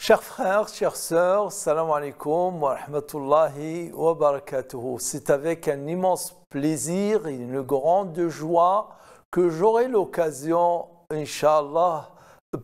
Chers frères, chères sœurs, salam alaikum wa rahmatullahi wa barakatuhu. C'est avec un immense plaisir et une grande joie que j'aurai l'occasion, Inch'Allah,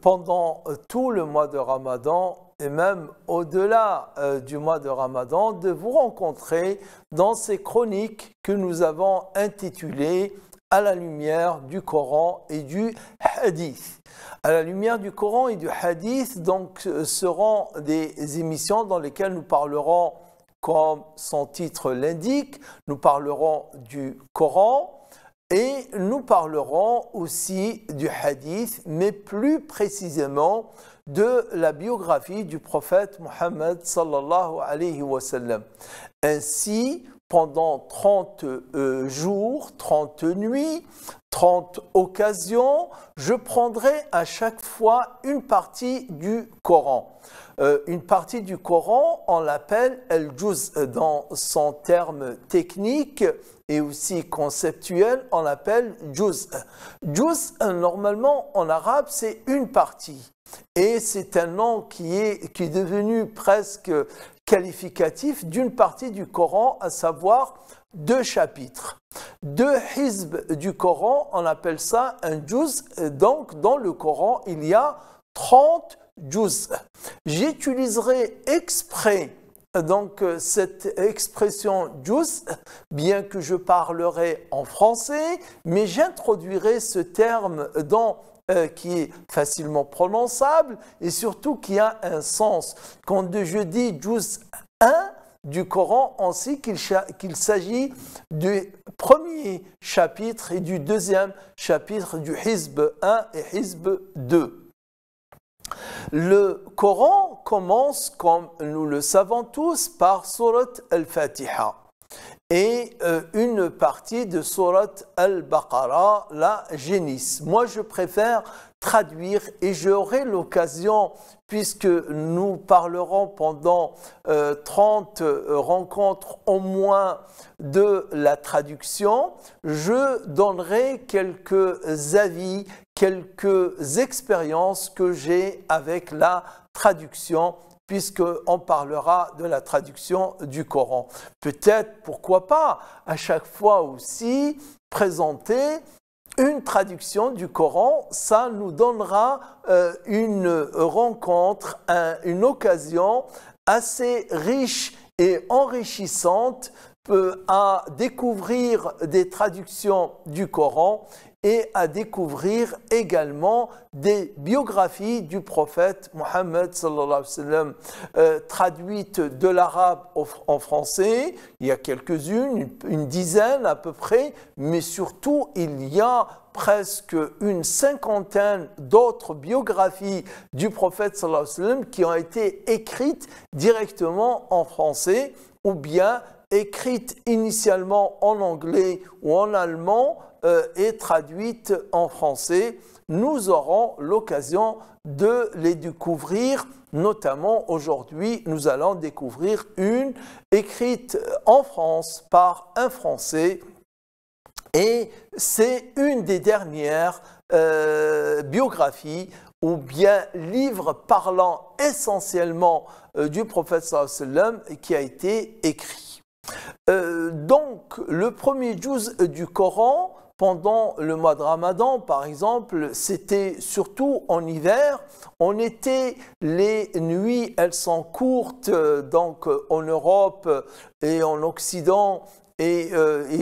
pendant tout le mois de Ramadan et même au-delà du mois de Ramadan, de vous rencontrer dans ces chroniques que nous avons intitulées « À la lumière du Coran et du Hadith ». À la lumière du Coran et du Hadith, donc, seront des émissions dans lesquelles nous parlerons, comme son titre l'indique, nous parlerons du Coran et nous parlerons aussi du Hadith, mais plus précisément de la biographie du prophète Mohammed sallallahu alayhi wa sallam. Ainsi, pendant 30 jours, 30 nuits, 30 occasions, je prendrai à chaque fois une partie du Coran. Une partie du Coran, on l'appelle el-juz dans son terme technique et aussi conceptuel, on l'appelle juz. Juz, normalement, en arabe, c'est une partie. Et c'est un nom qui est devenu presque qualificatif d'une partie du Coran, à savoir 2 chapitres. 2 hizb du Coran, on appelle ça un juz. Donc, dans le Coran, il y a 30 juz. J'utiliserai exprès donc cette expression juz, bien que je parlerai en français, mais j'introduirai ce terme qui est facilement prononçable et surtout qui a un sens. Quand je dis juz 1 du Coran, on sait qu'il s'agit du premier chapitre et du deuxième chapitre du hizb 1 et hizb 2. Le Coran commence, comme nous le savons tous, par Surat al-Fatiha et une partie de Surat al-Baqarah, la génisse. Moi, je préfère traduire et j'aurai l'occasion, puisque nous parlerons pendant 30 rencontres au moins de la traduction, je donnerai quelques avis, quelques expériences que j'ai avec la traduction, puisqu'on parlera de la traduction du Coran. Peut-être, pourquoi pas, à chaque fois aussi, présenter une traduction du Coran, ça nous donnera une rencontre, une occasion assez riche et enrichissante à découvrir des traductions du Coran et à découvrir également des biographies du prophète Mohammed sallallahu alayhi wa sallam, traduites de l'arabe en français. Il y a quelques-unes, une dizaine à peu près, mais surtout il y a presque une cinquantaine d'autres biographies du prophète sallallahu alayhi wa sallam qui ont été écrites directement en français ou bien écrites initialement en anglais ou en allemand et traduites en français. Nous aurons l'occasion de les découvrir, notamment aujourd'hui, nous allons découvrir une écrite en France par un Français et c'est une des dernières biographies ou bien livres parlant essentiellement du prophète sallallahu alayhi wa sallam qui a été écrit. Donc, le premier juz du Coran, pendant le mois de Ramadan, par exemple, c'était surtout en hiver. Les nuits, elles sont courtes, donc en Europe et en Occident, et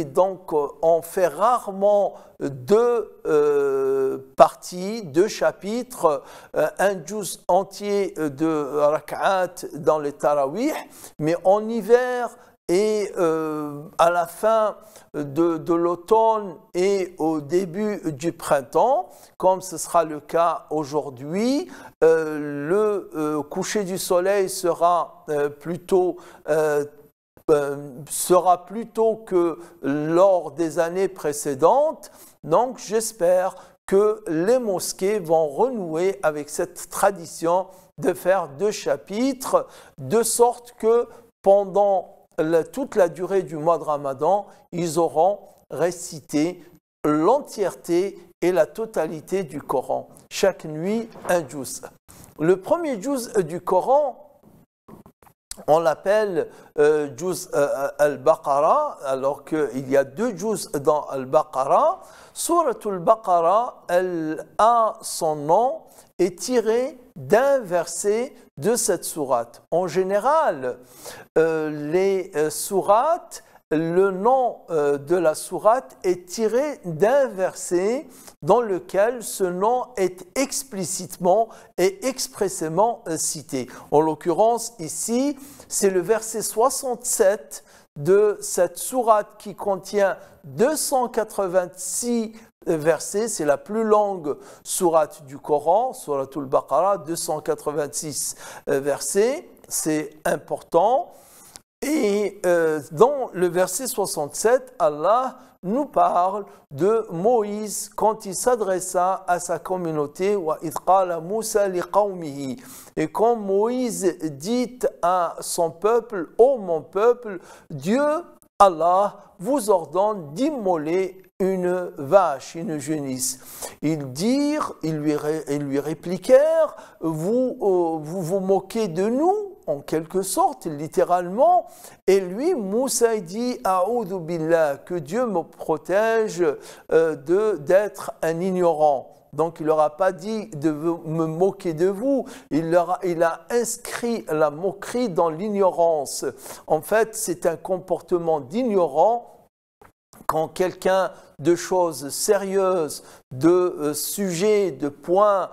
donc on fait rarement 2 parties, 2 chapitres, un juz entier de rak'at dans les tarawih, mais en hiver, et à la fin de l'automne et au début du printemps, comme ce sera le cas aujourd'hui, le coucher du soleil sera plutôt que lors des années précédentes. Donc j'espère que les mosquées vont renouer avec cette tradition de faire 2 chapitres, de sorte que pendant toute la durée du mois de Ramadan, ils auront récité l'entièreté et la totalité du Coran. Chaque nuit, un juz. Le premier juz du Coran, on l'appelle juz al-Baqarah, alors qu'il y a deux juz dans al-Baqarah. Surat al-Baqarah, elle a son nom, est tiré d'un verset de cette sourate. En général, les sourates, le nom de la sourate est tiré d'un verset dans lequel ce nom est explicitement et expressément cité. En l'occurrence, ici, c'est le verset 67 de cette sourate qui contient 286 versets. C'est la plus longue sourate du Coran, Suratul Baqarah, 286 versets. C'est important. Et dans le verset 67, Allah nous parle de Moïse quand il s'adressa à sa communauté. Et quand Moïse dit à son peuple, ô mon peuple, Dieu, Allah, vous ordonne d'immoler une vache, une génisse. Ils lui répliquèrent, vous vous moquez de nous, en quelque sorte, littéralement. Et lui, Moussa, dit « A'udhu billah » que Dieu me protège d'être un ignorant. Donc, il ne leur a pas dit de me moquer de vous. Il a inscrit la moquerie dans l'ignorance. En fait, c'est un comportement d'ignorant quand quelqu'un de choses sérieuses, de sujets, de points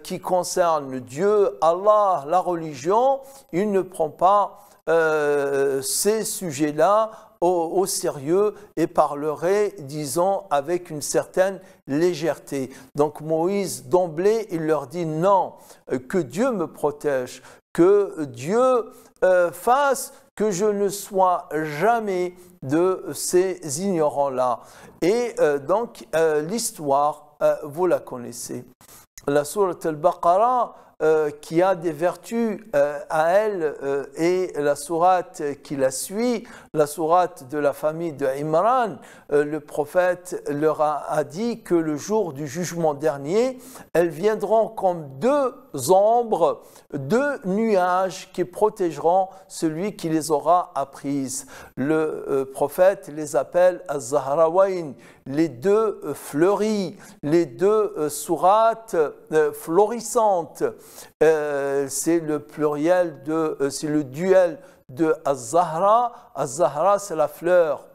qui concernent Dieu, Allah, la religion, il ne prend pas ces sujets-là au sérieux et parlerait, disons, avec une certaine légèreté. Donc Moïse, d'emblée, il leur dit non, que Dieu me protège, que Dieu fasse que je ne sois jamais de ces ignorants-là. Et donc, l'histoire, vous la connaissez. La sourate al-Baqarah, qui a des vertus à elle, et la sourate qui la suit, la sourate de la famille de Imran, le prophète leur a dit que le jour du jugement dernier, elles viendront comme deux ombres, deux nuages qui protégeront celui qui les aura apprises. Le prophète les appelle Az-Zahrawayn, les deux fleuries, les deux sourates florissantes. C'est le pluriel c'est le duel de Az-Zahra. Az-Zahra, c'est la fleur.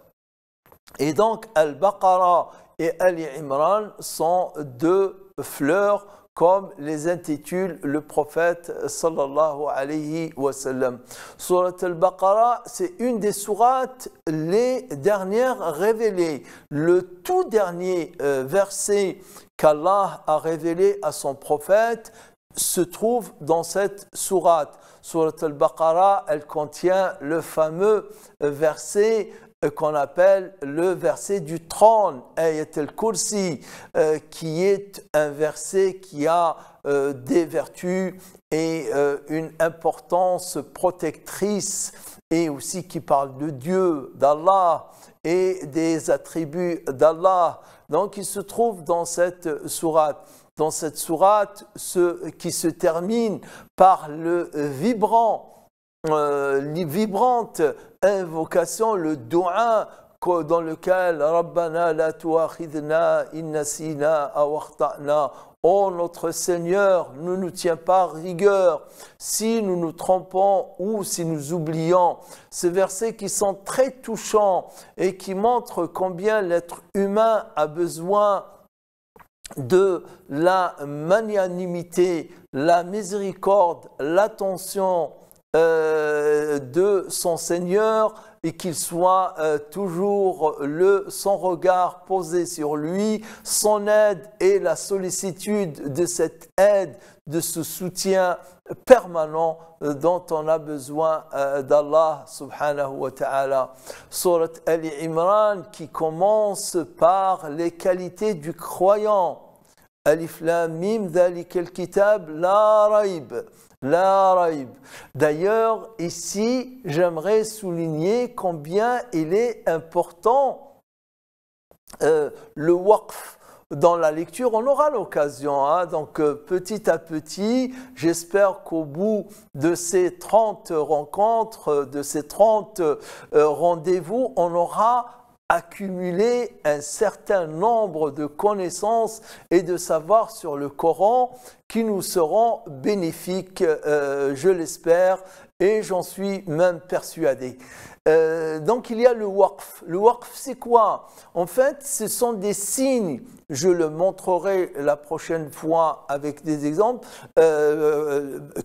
Et donc, Al-Baqarah et Ali Imran sont deux fleurs, comme les intitule le prophète sallallahu alayhi wa sallam. Surat al-Baqarah, c'est une des sourates les dernières révélées. Le tout dernier verset qu'Allah a révélé à son prophète se trouve dans cette sourate. Surat al-Baqarah, elle contient le fameux verset qu'on appelle le verset du trône, Ayat al-Kursi, qui est un verset qui a des vertus et une importance protectrice, et aussi qui parle de Dieu, d'Allah et des attributs d'Allah. Donc il se trouve dans cette sourate. Dans cette sourate, qui se termine par le vibrante invocation, le doua, dans lequel Rabbana la tuakhidna in nasina aw akhtana. Oh notre Seigneur, ne nous tiens pas rigueur si nous nous trompons ou si nous oublions. Ces versets qui sont très touchants et qui montrent combien l'être humain a besoin de la magnanimité, la miséricorde, l'attention de son Seigneur, et qu'il soit toujours son regard posé sur lui, son aide et la sollicitude de cette aide, de ce soutien permanent dont on a besoin d'Allah subhanahu wa ta'ala. Surat Ali Imran qui commence par les qualités du croyant. Alif Lam Mim Dhalikal Kitab La Raib. La Raib. D'ailleurs, ici, j'aimerais souligner combien il est important le waqf dans la lecture, on aura l'occasion. Hein, donc petit à petit, j'espère qu'au bout de ces 30 rencontres, de ces 30 rendez-vous, on aura accumulé un certain nombre de connaissances et de savoirs sur le Coran qui nous seront bénéfiques, je l'espère, et j'en suis même persuadé. Donc il y a le waqf. Le waqf, c'est quoi? En fait, ce sont des signes, je le montrerai la prochaine fois avec des exemples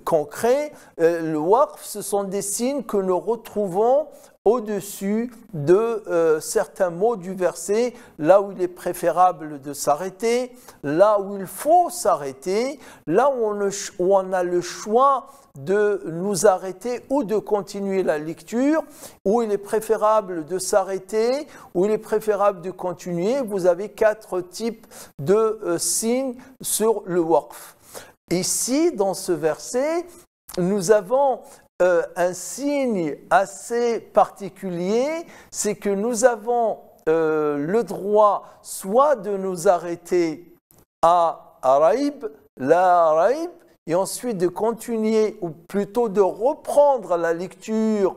concrets. Le waqf, ce sont des signes que nous retrouvons au-dessus de certains mots du verset, là où il est préférable de s'arrêter, là où il faut s'arrêter, là où on a le choix de nous arrêter ou de continuer la lecture, où il est préférable de s'arrêter, où il est préférable de continuer. Vous avez 4 types de signes sur le waqf. Ici, dans ce verset, nous avons un signe assez particulier, c'est que nous avons le droit soit de nous arrêter à raïb, la raïb, et ensuite de continuer, ou plutôt de reprendre la lecture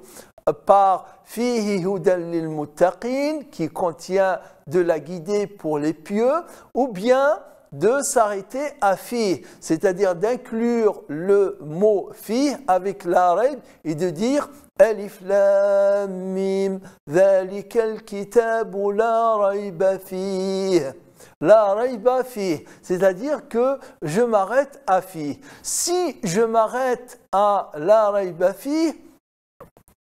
par Fihi hudan lil muttaqin, qui contient de la guidée pour les pieux, ou bien de s'arrêter à fi, c'est-à-dire d'inclure le mot fi avec la raib et de dire alif lam mim dhalikal kitabu la rayba fi. La rayba fi, c'est-à-dire que je m'arrête à fi. Si je m'arrête à la rayba fi,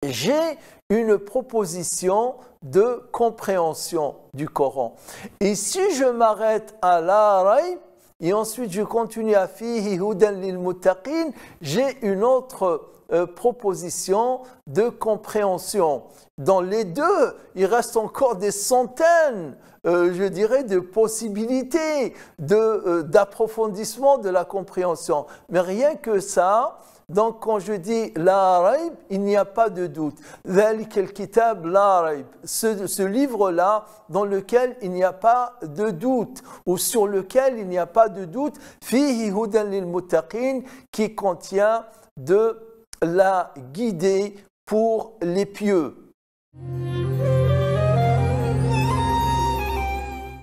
j'ai une proposition de compréhension du Coran. Et si je m'arrête à la rayb et ensuite je continue à fihi hudan lil muttaqin, j'ai une autre proposition de compréhension. Dans les deux, il reste encore des centaines, je dirais, de possibilités d'approfondissement de la compréhension. Mais rien que ça, donc quand je dis la raib, il n'y a pas de doute. Dhalikal kitab la raib. Ce livre-là, dans lequel il n'y a pas de doute, ou sur lequel il n'y a pas de doute, fihi hudan lil muttaqin, qui contient de la guidée pour les pieux.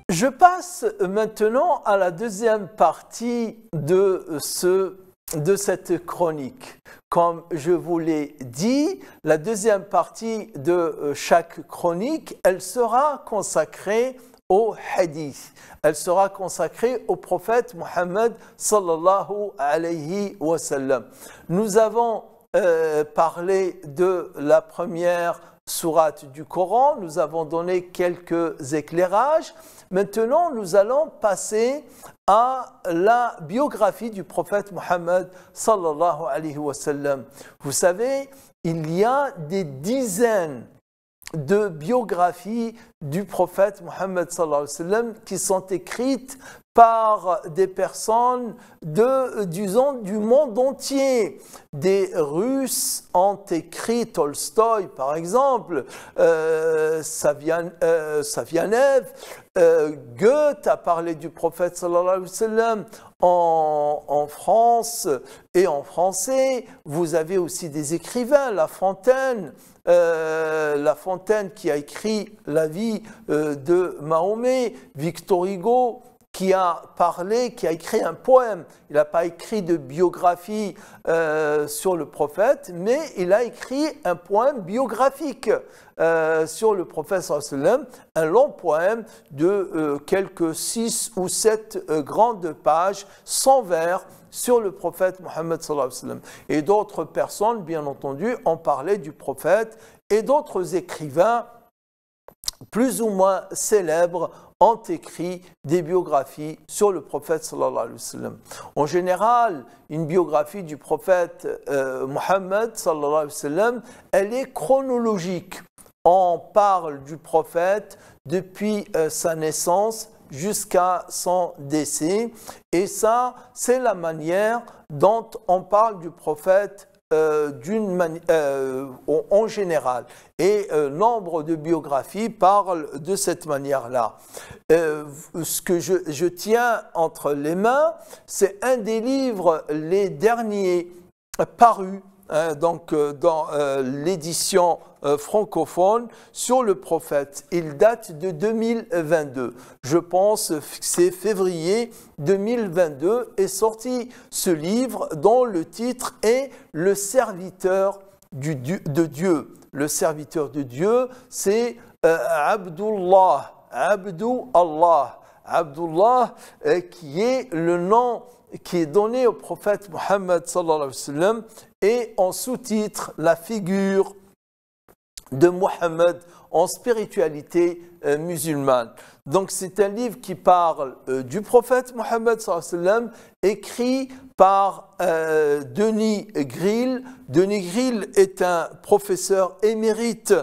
Je passe maintenant à la deuxième partie de cette chronique. Comme je vous l'ai dit, la deuxième partie de chaque chronique, elle sera consacrée au hadith. Elle sera consacrée au prophète Mohammed sallallahu alayhi wa sallam. Nous avons parlé de la première sourate du Coran, nous avons donné quelques éclairages. Maintenant, nous allons passer à la biographie du prophète Mohammed sallallahu alayhi wa sallam. Vous savez, il y a des dizaines de biographies du prophète Mohammed sallallahu alayhi wa sallam qui sont écrites par des personnes disons, du monde entier. Des Russes ont écrit Tolstoï, par exemple, Savianev, Goethe a parlé du prophète sallallahu alayhi wa sallam en France et en français. Vous avez aussi des écrivains, La Fontaine qui a écrit la vie de Mahomet, Victor Hugo, qui a écrit un poème. Il n'a pas écrit de biographie sur le prophète, mais il a écrit un poème biographique sur le prophète sallallahu alayhi wa sallam, un long poème de quelques 6 ou 7 grandes pages, sans vers, sur le prophète Mohammed sallallahu alayhi wa sallam. Et d'autres personnes, bien entendu, ont parlé du prophète, et d'autres écrivains plus ou moins célèbres ont écrit des biographies sur le prophète sallallahu alayhi wa sallam. En général, une biographie du prophète Mohammed sallallahu alayhi wa sallam, elle est chronologique. On parle du prophète depuis sa naissance jusqu'à son décès. Et ça, c'est la manière dont on parle du prophète en général. Et nombre de biographies parlent de cette manière-là. Ce que je tiens entre les mains, c'est un des livres, les derniers parus, donc dans l'édition francophone sur le prophète. Il date de 2022. Je pense que c'est février 2022 est sorti ce livre dont le titre est Le serviteur de Dieu. Le serviteur de Dieu, c'est Abdullah, Abdullah, qui est le nom qui est donné au prophète Mohammed sallallahu alayhi wa sallam, et en sous-titre la figure de Mohammed en spiritualité musulmane. Donc c'est un livre qui parle du prophète Mohammed sallallahu alayhi wa sallam, écrit par Denis Grill. Denis Grill est un professeur émérite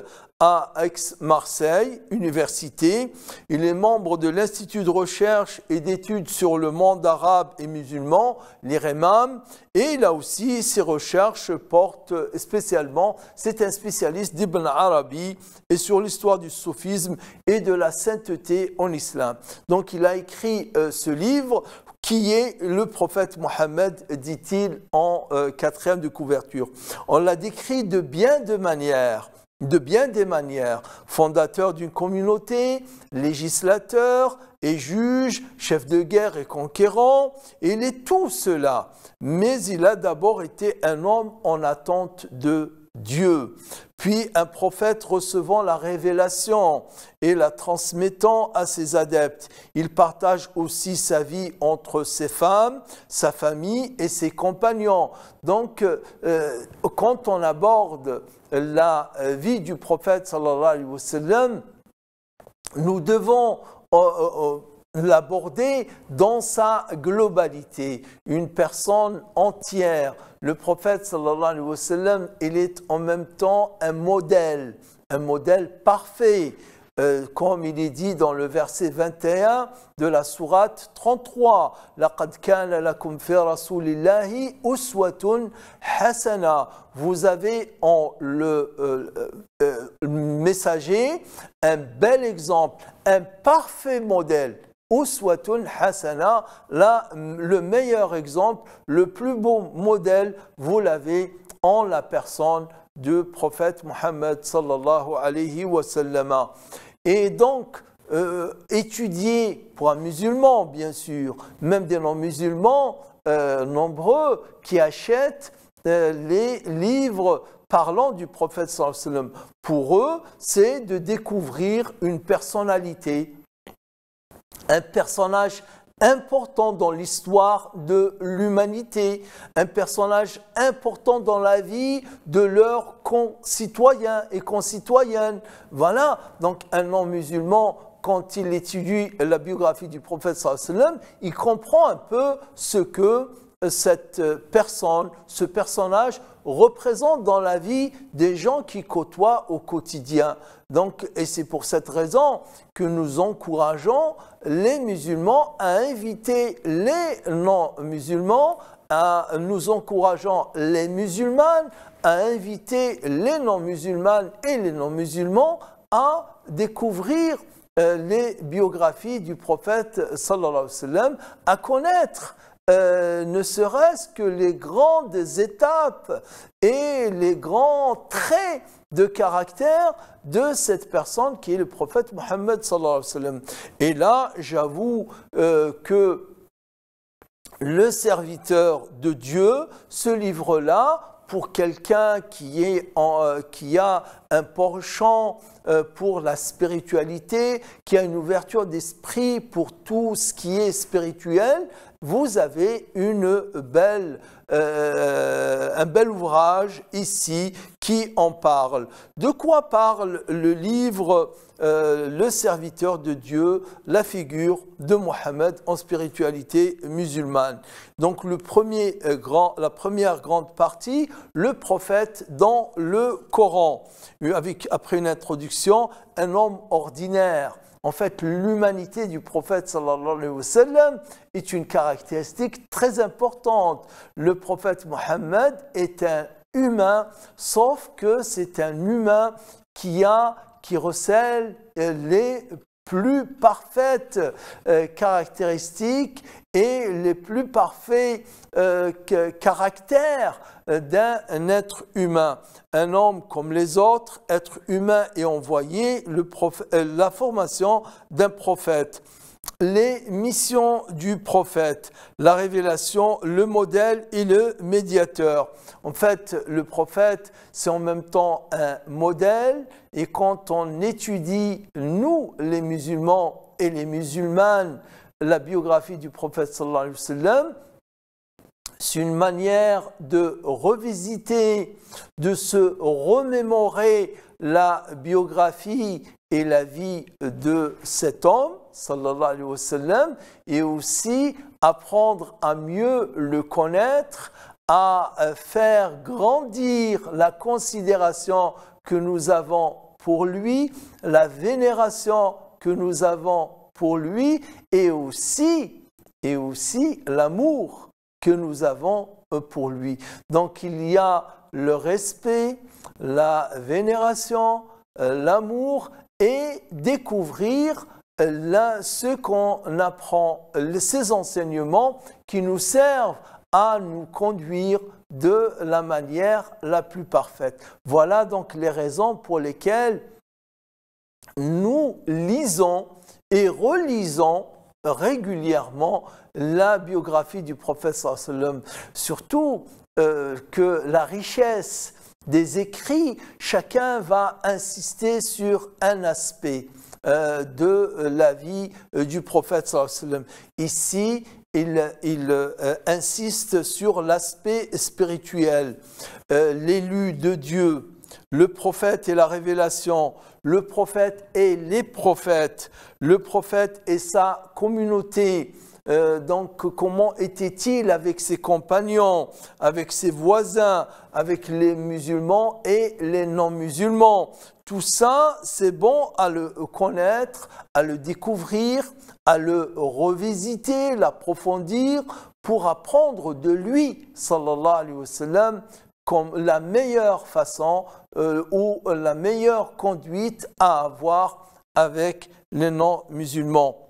à Aix-Marseille, université. Il est membre de l'Institut de recherche et d'études sur le monde arabe et musulman, l'IREMAM, et il a aussi, ses recherches portent spécialement, c'est un spécialiste d'Ibn Arabi et sur l'histoire du soufisme et de la sainteté en islam. Donc il a écrit ce livre qui est le prophète Mohammed, dit-il en quatrième de couverture. On l'a décrit de bien des manières, fondateur d'une communauté, législateur et juge, chef de guerre et conquérant, et il est tout cela. Mais il a d'abord été un homme en attente de Dieu, puis un prophète recevant la révélation et la transmettant à ses adeptes. Il partage aussi sa vie entre ses femmes, sa famille et ses compagnons. Donc, quand on aborde la vie du prophète sallallahu alayhi wa sallam, nous devons l'aborder dans sa globalité, une personne entière. Le prophète sallallahu alayhi wa sallam, il est en même temps un modèle parfait, comme il est dit dans le verset 21 de la sourate 33. لَقَدْ كَانَ لَكُمْ فِي رَسُولِ اللَّهِ أُسْوَةٌ حَسَنَةٌ. Vous avez en le messager un bel exemple, un parfait modèle. Uswatun hasana, là, le meilleur exemple, le plus beau modèle, vous l'avez en la personne du prophète Mohammed sallallahu alayhi wa sallam. Et donc, étudier pour un musulman, bien sûr, même des non-musulmans nombreux qui achètent les livres parlant du prophète sallallahu alayhi wa sallam. Pour eux, c'est de découvrir une personnalité, un personnage important dans l'histoire de l'humanité, un personnage important dans la vie de leurs concitoyens et concitoyennes. Voilà, donc un non-musulman, quand il étudie la biographie du prophète sallallahu alayhi wa sallam, il comprend un peu ce que cette personne, ce personnage représente dans la vie des gens qui côtoient au quotidien. Donc, et c'est pour cette raison que nous encourageons les musulmans à inviter les non-musulmans, nous encourageons les musulmanes à inviter les non-musulmanes et les non-musulmans à découvrir les biographies du prophète sallallahu alayhi wa sallam, à connaître ne serait-ce que les grandes étapes et les grands traits de caractère de cette personne qui est le prophète Mohammed sallallahu alayhi wa sallam. Et là, j'avoue que le serviteur de Dieu, ce livre-là, pour quelqu'un qui a un penchant pour la spiritualité, qui a une ouverture d'esprit pour tout ce qui est spirituel, vous avez un bel ouvrage ici qui en parle. De quoi parle le livre Le serviteur de Dieu, la figure de Mohammed en spiritualité musulmane? Donc la première grande partie, le prophète dans le Coran, après une introduction, un homme ordinaire. En fait, l'humanité du prophète sallallahu alayhi wa sallam est une caractéristique très importante. Le prophète Mohammed est un humain, sauf que c'est un humain qui recèle les plus parfaites caractéristiques et les plus parfaits caractères d'un être humain. Un homme comme les autres, être humain et envoyé, la formation d'un prophète. Les missions du prophète, la révélation, le modèle et le médiateur. En fait, le prophète, c'est en même temps un modèle, et quand on étudie, nous, les musulmans et les musulmanes, la biographie du prophète sallallahu alayhi wa sallam, c'est une manière de revisiter, de se remémorer la biographie et la vie de cet homme, sallallahu alayhi wa sallam, et aussi apprendre à mieux le connaître, à faire grandir la considération que nous avons pour lui, la vénération que nous avons pour lui, et aussi l'amour que nous avons pour lui. Donc il y a le respect, la vénération, l'amour, et découvrir ce qu'on apprend, ces enseignements qui nous servent à nous conduire de la manière la plus parfaite. Voilà donc les raisons pour lesquelles nous lisons et relisons régulièrement la biographie du prophète sallallahu alayhi wa sallam. Surtout que la richesse des écrits, chacun va insister sur un aspect de la vie du prophète sallallahu alayhi wa sallam. Ici, il insiste sur l'aspect spirituel, l'élu de Dieu, le prophète et la révélation, le prophète et les prophètes, le prophète et sa communauté. Donc, comment était-il avec ses compagnons, avec ses voisins, avec les musulmans et les non-musulmans? Tout ça, c'est bon à le connaître, à le découvrir, à le revisiter, l'approfondir pour apprendre de lui, sallallahu alayhi wa sallam, comme la meilleure façon ou la meilleure conduite à avoir avec les non-musulmans.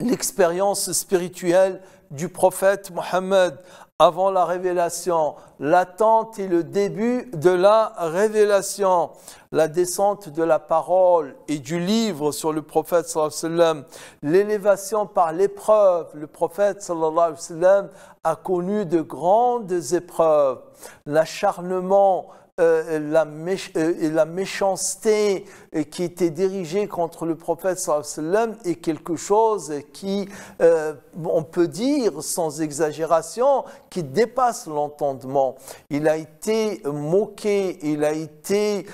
L'expérience spirituelle du prophète Mohammed avant la révélation, l'attente et le début de la révélation, la descente de la parole et du livre sur le prophète sallallahu alayhi wa sallam, l'élévation par l'épreuve. Le prophète sallallahu alayhi wa sallam a connu de grandes épreuves, l'acharnement, la méchanceté qui était dirigée contre le prophète sallallahu alayhi wa sallam est quelque chose qui, on peut dire sans exagération, qui dépasse l'entendement. Il a été moqué, il a été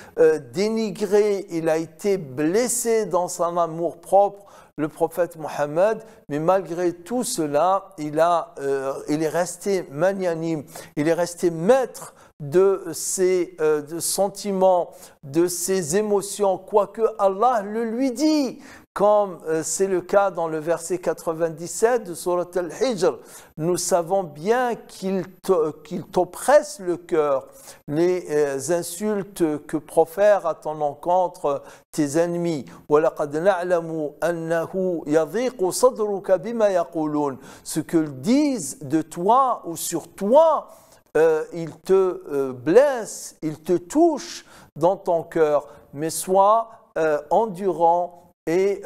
dénigré, il a été blessé dans son amour-propre, le prophète Mohammed, mais malgré tout cela, il est resté magnanime, il est resté maître de ses sentiments, de ses émotions, quoique Allah le lui dit, comme c'est le cas dans le verset 97 de Surat Al-Hijr. Nous savons bien qu'il t'oppresse le cœur, les insultes que profèrent à ton encontre tes ennemis. Ce qu'ils disent de toi ou sur toi, il te blesse, il te touche dans ton cœur, mais sois endurant et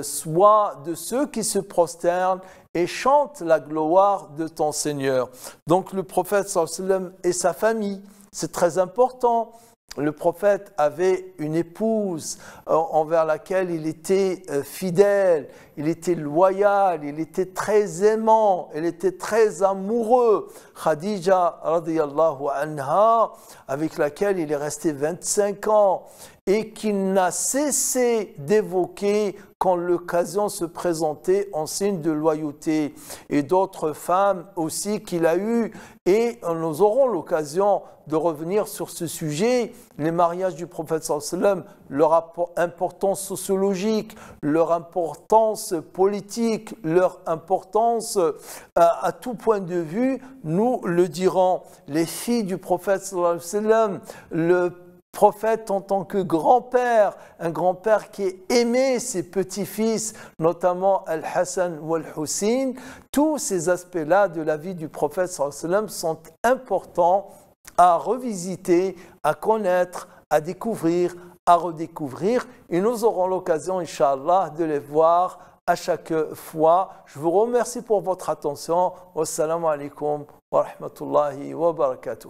sois de ceux qui se prosternent et chantent la gloire de ton Seigneur. Donc le prophète sallallahu alayhi wa sallam et sa famille, c'est très important. Le prophète avait une épouse envers laquelle il était fidèle, il était loyal, il était très aimant, il était très amoureux. Khadija radiyallahu anha, avec laquelle il est resté 25 ans. et qu'il n'a cessé d'évoquer quand l'occasion se présentait en signe de loyauté, et d'autres femmes aussi qu'il a eues, et nous aurons l'occasion de revenir sur ce sujet, les mariages du prophète sallallahu alayhi wa sallam, leur importance sociologique, leur importance politique, leur importance à tout point de vue, nous le dirons. Les filles du prophète sallallahu alayhi wa sallam, le prophète en tant que grand-père, un grand-père qui aimait ses petits-fils, notamment Al-Hassan ou Al-Hussein, tous ces aspects-là de la vie du prophète sallallahu alayhi wa sallam sont importants à revisiter, à connaître, à découvrir, à redécouvrir, et nous aurons l'occasion, Inch'Allah, de les voir à chaque fois. Je vous remercie pour votre attention. Wassalamu alaikum wa rahmatullahi wa barakatuh.